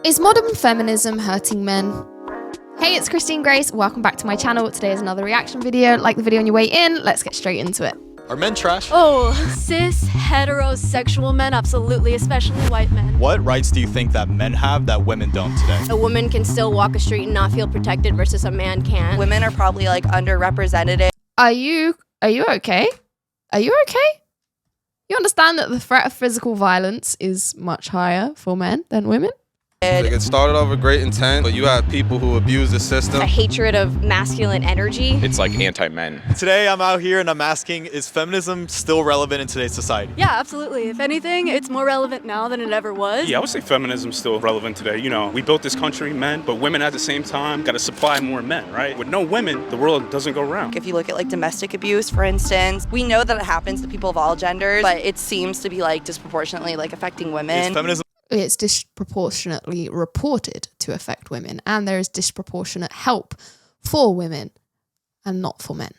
Is modern feminism hurting men? Hey, it's Christine Grace. Welcome back to my channel. Today is another reaction video. Like the video on your way in. Let's get straight into it. Are men trash? Oh, cis, heterosexual men, absolutely, especially white men. What rights do you think that men have that women don't today? A woman can still walk a street and not feel protected versus a man can. Women are probably like underrepresented. Are you okay? Are you okay? You understand that the threat of physical violence is much higher for men than women? Like it started off with great intent, but you have people who abuse the system. A hatred of masculine energy. It's like anti-men. Today I'm out here and I'm asking, is feminism still relevant in today's society? Yeah, absolutely. If anything, it's more relevant now than it ever was. Yeah, I would say feminism's still relevant today. You know, we built this country, men, but women at the same time got to supply more men, right? With no women, the world doesn't go round. If you look at like domestic abuse, for instance, we know that it happens to people of all genders, but it seems to be like disproportionately like affecting women. Is feminism It's disproportionately reported to affect women, and there is disproportionate help for women and not for men.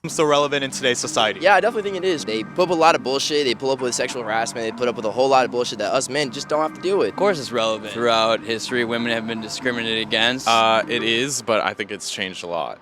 still relevant in today's society? Yeah, I definitely think it is. They put up a lot of bullshit. They pull up with sexual harassment. They put up with a whole lot of bullshit that us men just don't have to deal with. Of course it's relevant. Throughout history, women have been discriminated against. It is, but I think it's changed a lot.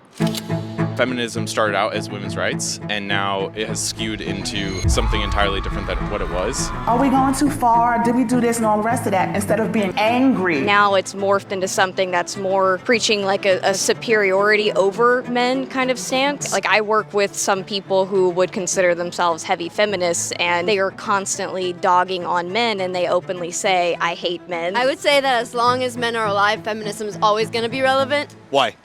Feminism started out as women's rights, and now it has skewed into something entirely different than what it was. Are we going too far? Did we do this and all the rest of that instead of being angry? Now it's morphed into something that's more preaching like a superiority over men kind of stance. Like I work with some people who would consider themselves heavy feminists, and they are constantly dogging on men, and they openly say, I hate men. I would say that as long as men are alive, feminism is always going to be relevant. Why?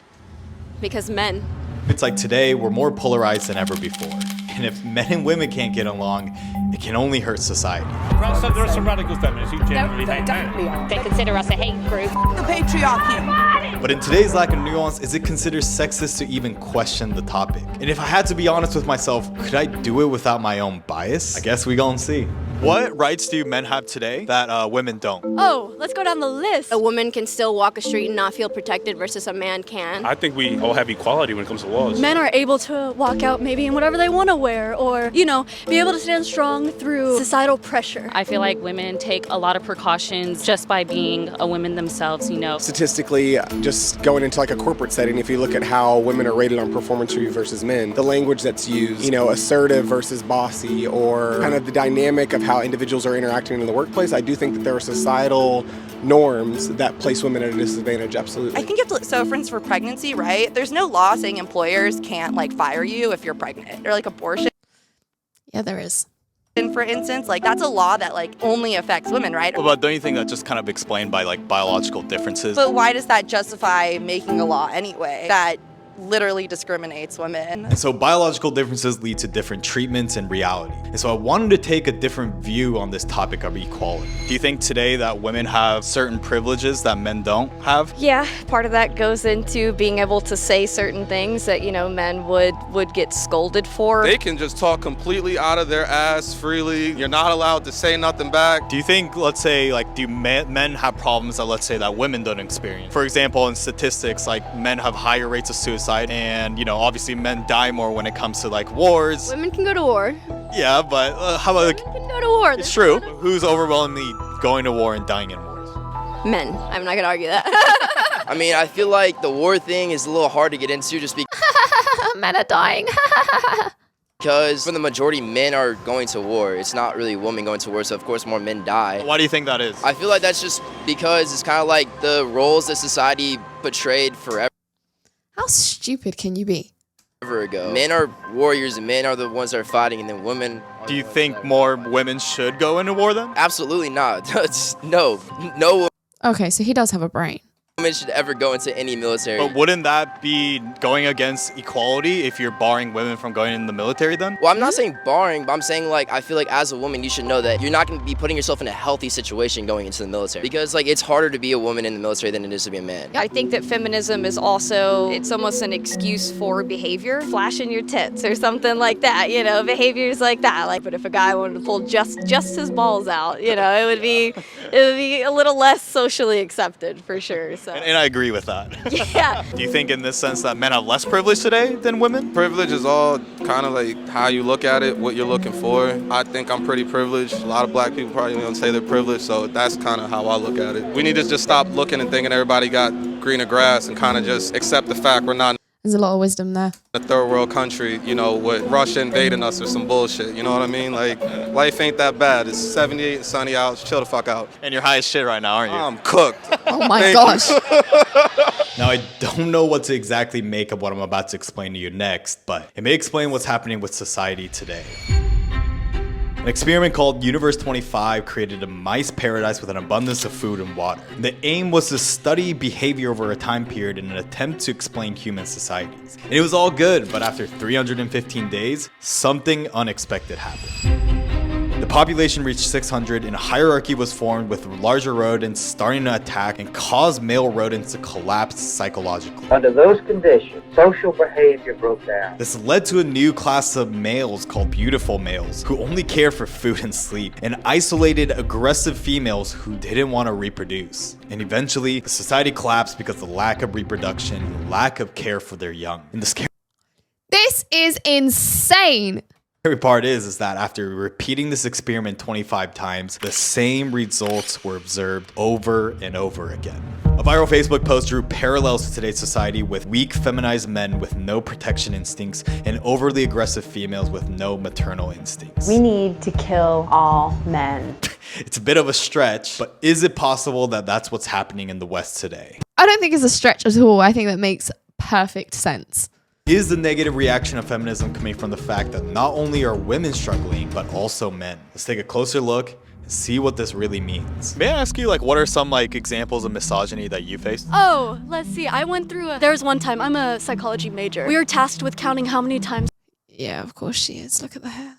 Because men. It's like today we're more polarized than ever before. And if men and women can't get along, it can only hurt society. There are some radical feminists who generally hate men. They consider us a hate group. The patriarchy. But in today's lack of nuance, is it considered sexist to even question the topic? And if I had to be honest with myself, could I do it without my own bias? I guess we gon' see. What rights do men have today that women don't? Oh, let's go down the list. A woman can still walk a street and not feel protected versus a man can. I think we all have equality when it comes to laws. Men are able to walk out maybe in whatever they want to wear, or, you know, be able to stand strong through societal pressure. I feel like women take a lot of precautions just by being a woman themselves, you know. Statistically, just going into like a corporate setting, if you look at how women are rated on performance review versus men, the language that's used, you know, assertive versus bossy, or kind of the dynamic of how individuals are interacting in the workplace, I do think that there are societal norms that place women at a disadvantage, absolutely. I think if, so for instance, for pregnancy, right, there's no law saying employers can't like fire you if you're pregnant, or like abortion. Yeah, there is. And for instance, like that's a law that like only affects women, right? But don't you think that's just kind of explained by like biological differences? But why does that justify making a law anyway that literally discriminates women? And so biological differences lead to different treatments and reality. And so I wanted to take a different view on this topic of equality. Do you think today that women have certain privileges that men don't have? Yeah, part of that goes into being able to say certain things that, you know, men would get scolded for. They can just talk completely out of their ass freely. You're not allowed to say nothing back. Do you think, let's say, like, do men have problems that, let's say, that women don't experience? For example, in statistics, like, men have higher rates of suicide, and, you know, obviously men die more when it comes to, like, wars. Women can go to war. Yeah, but how about, like, Women can go to war. it's true. Who's overwhelmingly going to war and dying in wars? Men. I'm not going to argue that. I mean, I feel like the war thing is a little hard to get into just Men are dying. because for the majority, men are going to war. It's not really women going to war, so of course more men die. Why do you think that is? I feel like that's just because it's kind of like the roles that society portrayed forever How stupid can you be? ago. Men are warriors and men are the ones that are fighting, and then women... Do you think more women should go into war then? Absolutely not. No Okay, so he does have a brain. woman should ever go into any military. But wouldn't that be going against equality if you're barring women from going in the military then? Well, I'm not saying barring, but I'm saying like I feel like as a woman you should know that you're not going to be putting yourself in a healthy situation going into the military, because like it's harder to be a woman in the military than it is to be a man. I think that feminism is also, it's almost an excuse for behavior, flashing your tits or something like that, you know, behaviors like that. Like, but if a guy wanted to pull just his balls out, you know, it would be a little less socially accepted for sure. So So. And I agree with that. Yeah. Do you think in this sense that men have less privilege today than women? Privilege is all kind of like how you look at it, what you're looking for. I think I'm pretty privileged. A lot of black people probably don't say they're privileged, so that's kind of how I look at it. We need to just stop looking and thinking everybody got greener grass and kind of just accept the fact we're not There's a lot of wisdom there. a third world country, you know, with Russia invading us or some bullshit. You know what I mean? Like, life ain't that bad. It's 78 and sunny out. Chill the fuck out. And you're high as shit right now, aren't you? I'm cooked. Oh my gosh. Now, I don't know what to exactly make of what I'm about to explain to you next, but it may explain what's happening with society today. An experiment called Universe 25 created a mice paradise with an abundance of food and water. The aim was to study behavior over a time period in an attempt to explain human societies. And it was all good, but after 315 days, something unexpected happened. The population reached 600 and a hierarchy was formed with larger rodents starting to attack and cause male rodents to collapse psychologically. Under those conditions, social behavior broke down. This led to a new class of males called beautiful males who only care for food and sleep, and isolated aggressive females who didn't want to reproduce. And eventually, the society collapsed because of the lack of reproduction and lack of care for their young. And the scary is insane. part is that after repeating this experiment 25 times, the same results were observed over and over again. A viral Facebook post drew parallels to today's society with weak feminized men with no protection instincts and overly aggressive females with no maternal instincts. We need to kill all men. It's a bit of a stretch, but is it possible that that's what's happening in the West today? I don't think it's a stretch at all. I think that makes perfect sense. Is the negative reaction of feminism coming from the fact that not only are women struggling, but also men? Let's take a closer look and see what this really means. May I ask you, like, what are some, like, examples of misogyny that you faced? Oh, let's see. I went through there was one time, I'm a psychology major. We were tasked with counting how many times. Yeah, of course she is. Look at the hair.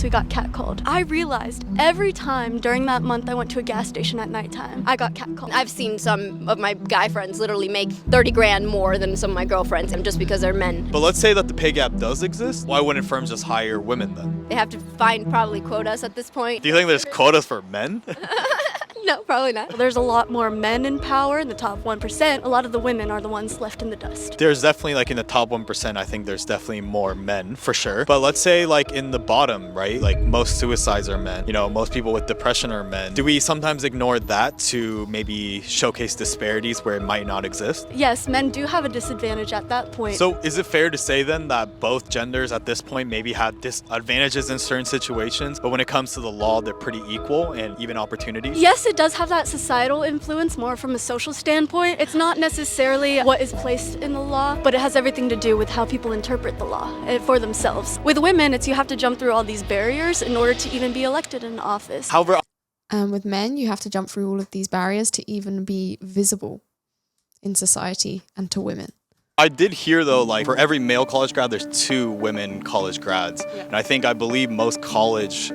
We got catcalled. I realized every time during that month I went to a gas station at nighttime, I got catcalled. I've seen some of my guy friends literally make 30 grand more than some of my girlfriends, and just because they're men. But let's say that the pay gap does exist. Why wouldn't firms just hire women then? They have to find probably quotas at this point. Do you think there's quotas for men? No, probably not. There's a lot more men in power in the top 1%. A lot of the women are the ones left in the dust. There's definitely, like, in the top 1%, I think there's definitely more men, for sure. But let's say, like, in the bottom, right? Like, most suicides are men. You know, most people with depression are men. Do we sometimes ignore that to maybe showcase disparities where it might not exist? Yes, men do have a disadvantage at that point. So is it fair to say then that both genders at this point maybe have disadvantages in certain situations, but when it comes to the law, they're pretty equal and even opportunities? Yes, it does have that societal influence more from a social standpoint. It's not necessarily what is placed in the law, but it has everything to do with how people interpret the law for themselves. With women, it's you have to jump through all these barriers in order to even be elected in office. However, with men, you have to jump through all of these barriers to even be visible in society and to women. I did hear, though, like, for every male college grad, there's 2 women college grads. And I believe most college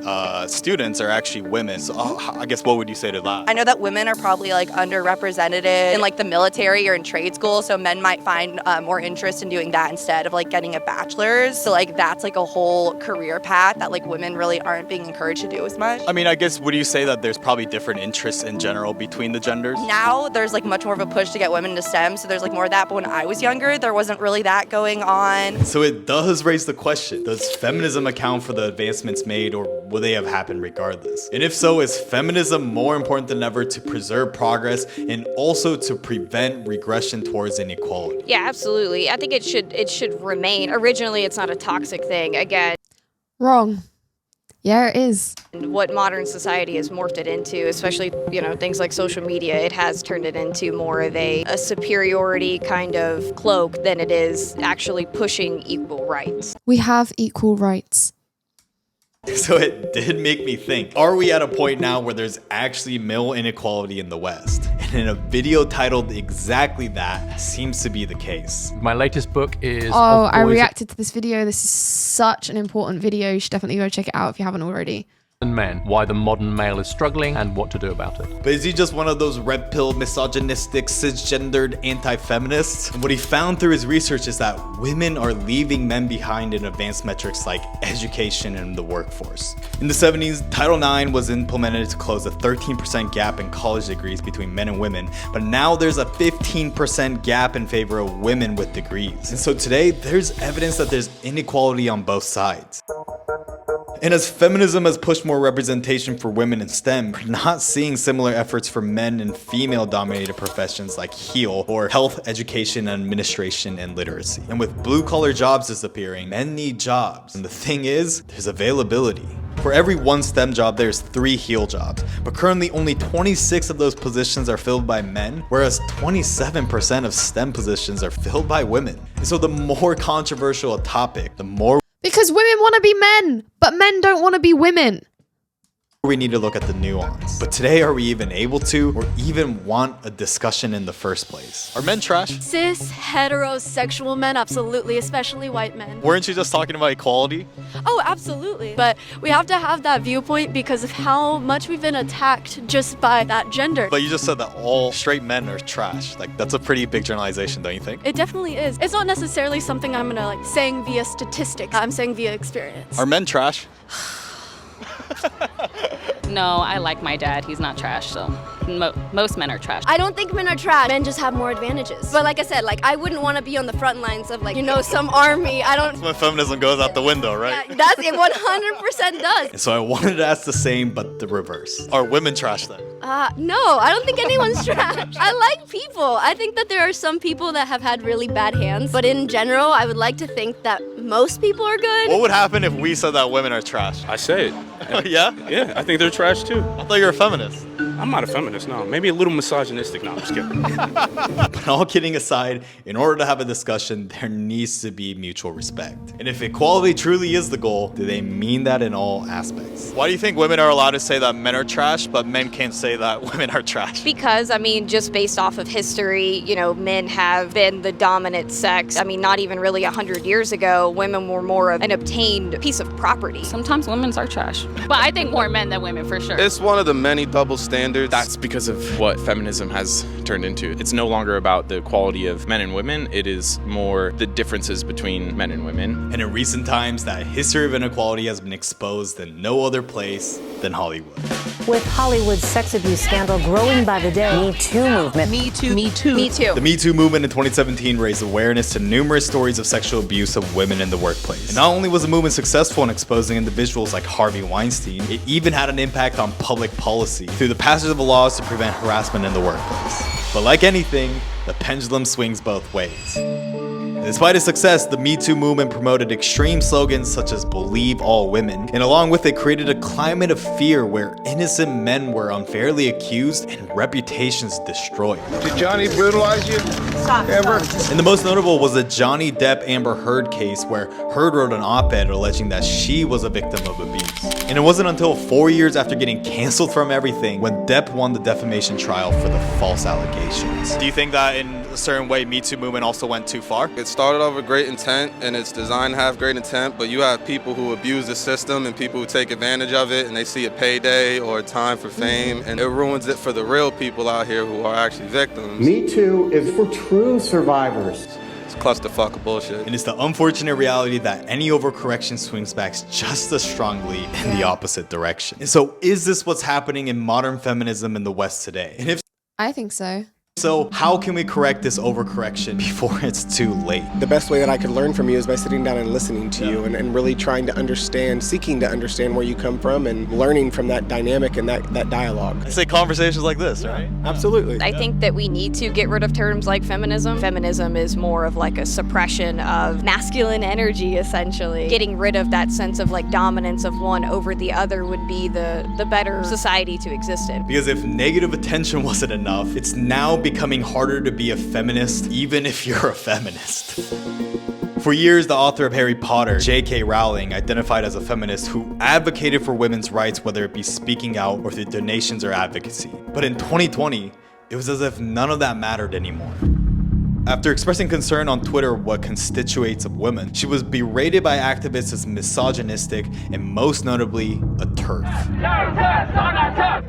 students are actually women. So I guess what would you say to that? I know that women are probably like underrepresented in like the military or in trade school, so men might find more interest in doing that instead of like getting a bachelor's. So like that's like a whole career path that like women really aren't being encouraged to do as much. I mean, I guess, would you say that there's probably different interests in general between the genders? Now there's like much more of a push to get women into STEM, so there's like more of that, but when I was younger, there wasn't really that going on. So it does raise the question, does feminism account for the advancements made, or will they have happened regardless? And if so, is feminism more important than ever to preserve progress and also to prevent regression towards inequality? Yeah, absolutely. I think it should remain. Originally, it's not a toxic thing. Again, wrong. Yeah, it is. And what modern society has morphed it into, especially, you know, things like social media, it has turned it into more of a superiority kind of cloak than it is actually pushing equal rights. We have equal rights. So it did make me think, are we at a point now where there's actually male inequality in the West? And in a video titled exactly that seems to be the case. My latest book is... Oh, I reacted to this video. This is such an important video. You should definitely go check it out if you haven't already. and men, why the modern male is struggling, and what to do about it. But is he just one of those red-pilled, misogynistic, cisgendered anti-feminists? And what he found through his research is that women are leaving men behind in advanced metrics like education and the workforce. In the 70s, Title IX was implemented to close a 13% gap in college degrees between men and women, but now there's a 15% gap in favor of women with degrees. And so today, there's evidence that there's inequality on both sides. And as feminism has pushed more representation for women in STEM, we're not seeing similar efforts for men in female-dominated professions like HEAL or health, education, administration, and literacy. And with blue-collar jobs disappearing, men need jobs. And the thing is, there's availability. For every one STEM job, there's 3 HEAL jobs, but currently only 26 of those positions are filled by men, whereas 27% of STEM positions are filled by women. And so the more controversial a topic, the more Because women want to be men, but men don't want to be women. we need to look at the nuance. But today, are we even able to, or even want a discussion in the first place? Are men trash? Cis, heterosexual men, absolutely, especially white men. Weren't you just talking about equality? Oh, absolutely. But we have to have that viewpoint because of how much we've been attacked just by that gender. But you just said that all straight men are trash. Like, that's a pretty big generalization, don't you think? It definitely is. It's not necessarily something I'm gonna like saying via statistics. I'm saying via experience. Are men trash? No, I like my dad. He's not trash, so most men are trash. I don't think men are trash. Men just have more advantages. But like I said, like I wouldn't want to be on the front lines of like, you know, some army. I don't. That's when feminism goes out the window, right? Yeah, that's it. 100% does. And so I wanted to ask the same, but the reverse. Are women trash then? No, I don't think anyone's trash. I like people. I think that there are some people that have had really bad hands, but in general, I would like to think that most people are good. What would happen if we said that women are trash? I say it. Yeah? Yeah, I think they're trash too. I thought you were a feminist. I'm not a feminist, no. Maybe a little misogynistic. No, I'm just kidding. But all kidding aside, in order to have a discussion, there needs to be mutual respect. And if equality truly is the goal, do they mean that in all aspects? Why do you think women are allowed to say that men are trash, but men can't say that women are trash? Because, I mean, just based off of history, you know, men have been the dominant sex. I mean, not even really 100 years ago, women were more of an obtained piece of property. Sometimes women are trash. But I think more men than women, for sure. It's one of the many double standards. That's because of what feminism has turned into. It's no longer about the quality of men and women, it is more the differences between men and women. And in recent times, that history of inequality has been exposed in no other place than Hollywood. With Hollywood's sex abuse scandal growing by the day, Me Too movement. Me Too. Me Too. Me Too. The Me Too movement in 2017 raised awareness to numerous stories of sexual abuse of women in the workplace. And not only was the movement successful in exposing individuals like Harvey Weinstein, it even had an impact on public policy through the passage of laws to prevent harassment in the workplace. But like anything, the pendulum swings both ways. Despite its success, the Me Too movement promoted extreme slogans such as "Believe all women," and along with it created a climate of fear where innocent men were unfairly accused and reputations destroyed. Did Johnny brutalize you? Ever? And the most notable was the Johnny Depp-Amber Heard case, where Heard wrote an op-ed alleging that she was a victim of abuse. And it wasn't until 4 years after getting canceled from everything when Depp won the defamation trial for the false allegations. Do you think that in a certain way Me Too movement also went too far? It started off with great intent, and it's designed to have great intent, but you have people who abuse the system and people who take advantage of it, and they see a payday or a time for fame, and it ruins it for the real people out here who are actually victims. Me Too is for true survivors. It's a clusterfuck of bullshit. And it's the unfortunate reality that any overcorrection swings back just as strongly in the opposite direction. And so is this what's happening in modern feminism in the West today? And if I think so. So how can we correct this overcorrection before it's too late? The best way that I could learn from you is by sitting down and listening to you and really trying to understand, seeking to understand where you come from and learning from that dynamic and that dialogue. I say conversations like this, right? Absolutely. I think that we need to get rid of terms like feminism. Feminism is more of like a suppression of masculine energy, essentially. Getting rid of that sense of like dominance of one over the other would be the better society to exist in. Because if negative attention wasn't enough, it's now becoming harder to be a feminist, even if you're a feminist. For years, the author of Harry Potter, J.K. Rowling, identified as a feminist who advocated for women's rights, whether it be speaking out or through donations or advocacy. But in 2020, it was as if none of that mattered anymore. After expressing concern on Twitter what constitutes a woman, she was berated by activists as misogynistic and most notably a TERF.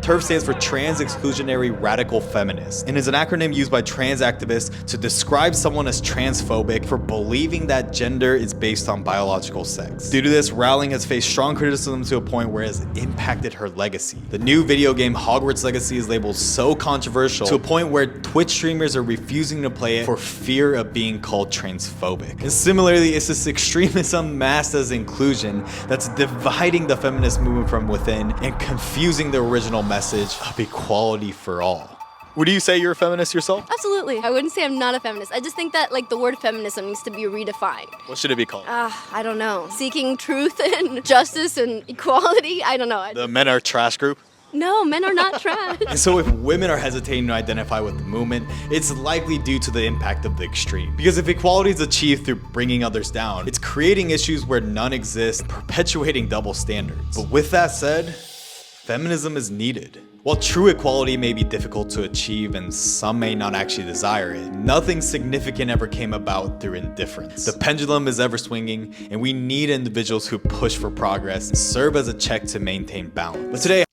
TERF stands for Trans Exclusionary Radical Feminist and is an acronym used by trans activists to describe someone as transphobic for believing that gender is based on biological sex. Due to this, Rowling has faced strong criticism to a point where it has impacted her legacy. The new video game Hogwarts Legacy is labeled so controversial to a point where Twitch streamers are refusing to play it for fear of being called transphobic. And similarly, it's this extremism masked as inclusion that's dividing the feminist movement from within and confusing the original message of equality for all. Would you say you're a feminist yourself? Absolutely. I wouldn't say I'm not a feminist. I just think that like the word feminism needs to be redefined. What should it be called? I don't know. Seeking truth and justice and equality? I don't know. The men are trash group? No, men are not trash. And so if women are hesitating to identify with the movement, it's likely due to the impact of the extreme. Because if equality is achieved through bringing others down, it's creating issues where none exist, perpetuating double standards. But with that said, feminism is needed. While true equality may be difficult to achieve and some may not actually desire it, nothing significant ever came about through indifference. The pendulum is ever swinging, and we need individuals who push for progress and serve as a check to maintain balance. But today,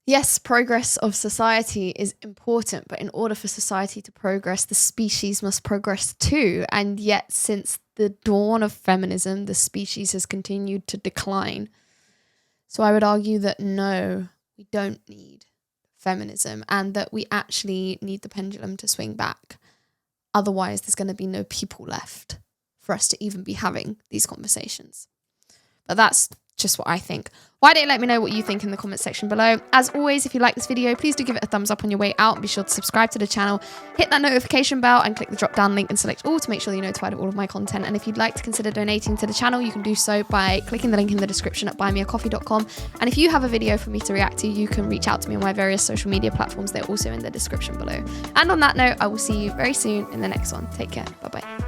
yes, progress of society is important, but in order for society to progress, the species must progress too. And yet, since the dawn of feminism, the species has continued to decline. So I would argue that no, we don't need feminism and that we actually need the pendulum to swing back. Otherwise, there's going to be no people left for us to even be having these conversations. But that's just what I think. Why don't you let me know what you think in the comment section below? As always, if you like this video, please do give it a thumbs up on your way out and be sure to subscribe to the channel, hit that notification bell and click the drop down link and select all to make sure you're notified of all of my content. And if you'd like to consider donating to the channel, you can do so by clicking the link in the description at buymeacoffee.com. And if you have a video for me to react to, you can reach out to me on my various social media platforms. They're also in the description below. And on that note, I will see you very soon in the next one. Take care. Bye-bye.